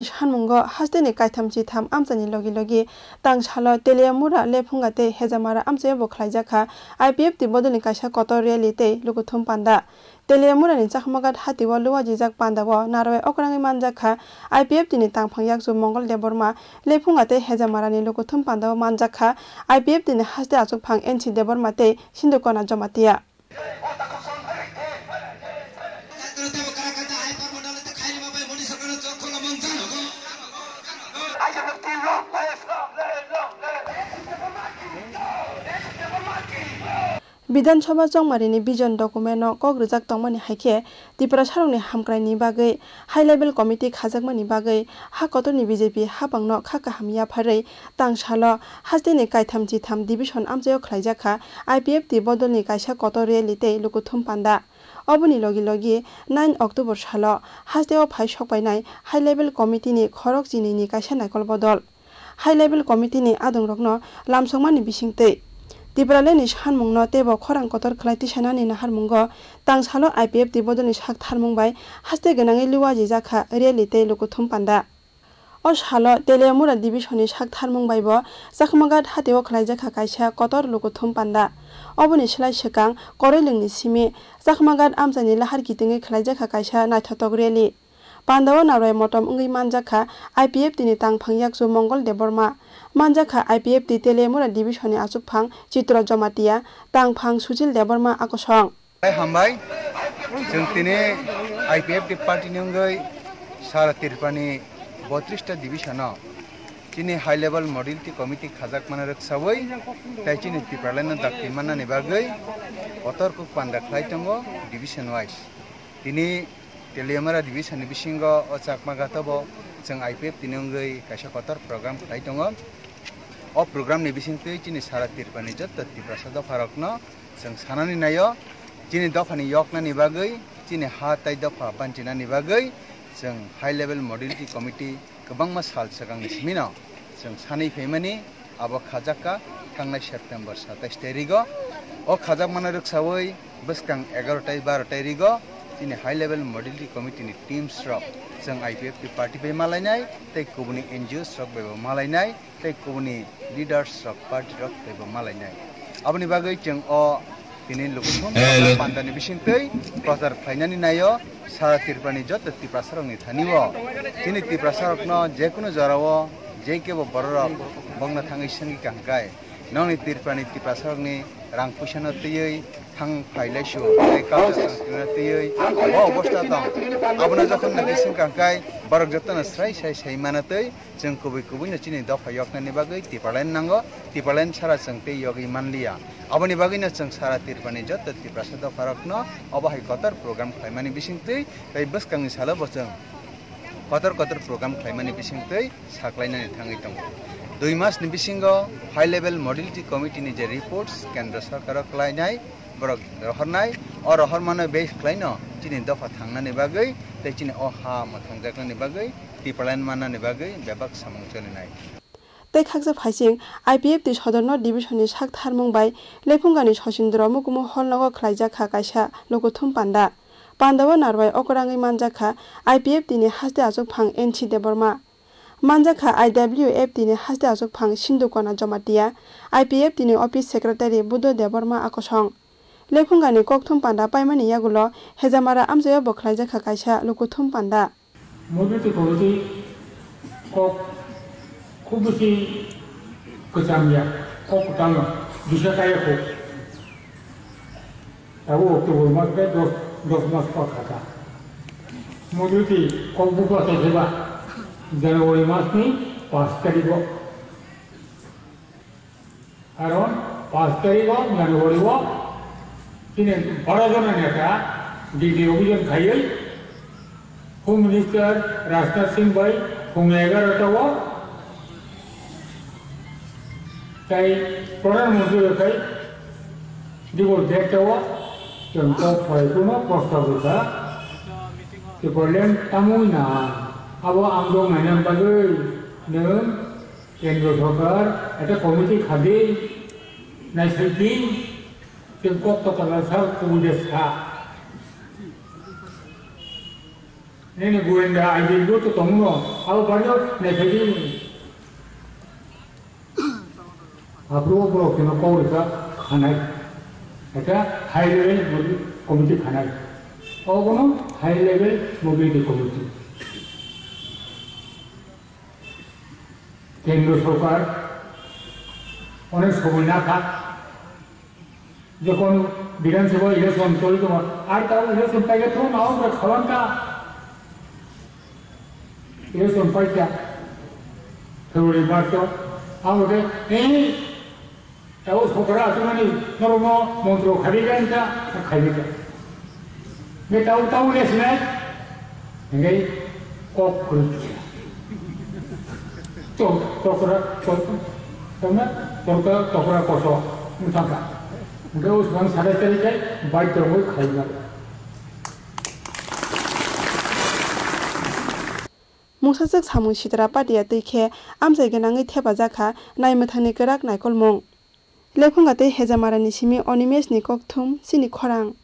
Sanmungo hasteni kaitamchi tham amchani logi tangshalo Telimura Lefunga te Hezamara Amchaio khlaijaka IPF ti bodoni kaisa kotor rally te Lokothom Panda Telimura ni chakmagat hatiwa luwa jijak Panda wo narwe okrangni manjakha IPF ti ni tangphangyak ju Mongol deborma Lefunga te Hezamara ni Lokothom Panda wo manjakha IPF ti ni haste achuk phang enchi deborma te sindukona jomatia Bidansabha Jongmarini Vision Document no Kogrujak Tongmani Haike Tripura Sarongni Hamkraini Bagai High Level Committee Khajakmani Bagai Hakotorni BJP Habangno Khaka Hamya Pharei Tangsalo Hasteni Kaithamchi Tham Division Amchaio khlaijaka IPF ti bodolni kaisa kotor rally te Lokothom Panda Oboni logi 9 October salo hasteo phai sokpainai High Level Committee ni Khorang Chini ni kaisa naikol bodol High Level Committee ni adongrokno lamsongmani bisingtei Tipralandni Sanmungo tebo Khorang kotor khlaiti sanani naharmungo tangsalo IPF ti bodoni sak tharmung bai haste ganangi luwaji jakha rally te Lokothom Panda O salo Telimura division ni sak tharmung bai bo jakmagat hateo khlaijaka kaisa kotor Lokothom Panda Oboni slai sekang koreilingni simi jakmagat amchani lahar kitingi khlaijaka kaisa naithotok rally Pandao narai motom ungui manjakha IPF tini tangphangyak ju Mongol deborma manjakha IPF ti Telimura division ni achukphang chitra jomatia tangphang sujil deborma akosong hambai जों तिने IPF di party ni ungui sara tirpani 32 ta division chini high level mobility committee khajak mana raksawai tai chini Tipralandni dakti mana ni bagai kotor ku Panda khlaitongo division wise tini Telimura division ni bisingo o chakmagatabo जों IPF tini ungui kaisa kotor program khlaitongo o program ni bisingtui chini sara tirpani jotta Tripura pharakno जों sanani nayo chini dofani yokna ni bagai chini hatai dofa panchina ni bagai जों high level mobility committee गोबांमा साल सिगांनि सिमिनो जों सानै फैमानि आबो खाजाका थांनाय September 27 तारिखो ओ खाजाक माना रखसावै बसकां 11 12 तारिखो दिनै हाई लेभल मोबिलिटी कमिटीनि टीम स्ट्रक जों IPF नि पार्टी पे मालायनाय तै गुबुननि NGO स्ट्रक बेबो मालायनाय तै गुबुननि लीडर्स स्ट्रक पार्टी रक बेबो मालायनाय आबनि बागै जों अ दिनै लोकोथम पान्दानि बिसिंतै प्रचार फाइनानि नायो सारा तिरपानि जत Tripura sarongni thaniwo chini Tripura sarokno jekuno jarawo jeikebo borok bongna thangai sangi kangkai noni Tripurani Tripura sarokni rang puisano tiyei thang phailaishu tei culture sanskritna tiyei bo obostha dong abona jokhon na bising kangkai borok jotona sai manatei जों kubui no chini dofa yoknani bagai Tipraland nango Tipraland sara जों tei yogi manliya aboni bagai no जों sara Tirpani jot Tripura sada farakno obahai kotor program khlaimani bisingtei tei baskangni sala bo जों kotor program khlaimani bisingtei saklainani thangai dong 2 mas ni bisingo high level mobility committee ni je reports kendra sarkar khlainai borok rohornai o rohormano base khlaino chini dofa thangnani bagai tei chini o ha mathangjaknani bagai Tipraland manani bagai bebak samung cholinai tei khakja phaising IPF ti sodorno division ni sak tharmung bai Lefunga ni sosindro mukumu holnago khlaijakha kaisa Lokothom Panda Pandao narwai okrangi manjakha IPF ti ni haste achuk phang enchi deborma manjakha IWF ti ni haste achuk phang sindukona jomatia IPF ti ni office secretary budo deborma akosong Lefunga ni Lokothom Panda paimani yagulo Hezamara Amchaio khlaijakha kaisa Lokothom Panda mobility committee खूब बेसी कचामिया कटांगा दूसरा काय को अब अक्टूबर मास में 10 मास का खाता mobility कब बुका से सेवा जनवरी मास में 5 तारीख को अराउंड 5 तारीख को जनवरी को किने बड़ा जना नेता डीडी अभियान खाइए होम मिनिस्टर राजनाथ सिंह भाई होम 11 को tay प्रधानमंत्री kai dibor dektawa contoh faikuno prostagita Tipraland tamuina abo amdong nanam bagai nem kendro thokar eta committee khadi naisiti timpok to kalasar kumudesha Nene goenda aidin do to tomuno au banyo nefedi apro pro kino kowita khanai eta high level committee khanai ogono high level mobility committee কেন্দ্র সরকার অনেক সময় না থাক যখন বিধানসভা election চলতো আর তাও election পাইলে তো না আমরা খাওয়ানটা ইলেকশন পাইতা ফেব্রুয়ারি মার্চ আমাদের এই তাও সরকার আছে মানে ধর্ম মন্ত্র খাইবেনটা খাইবেটা তাও তাও লেসনে এই কক করছে Tokra koso, mutaka. Udah usman sadar tadi kan, baik terus kaya. Musajak samu sitra padia tike, amjai genangi theba jaka, nai mathani kerak naikol mong. Lefunga te Hezamara ni simi onimes ni Lokothom, Chini Khorang.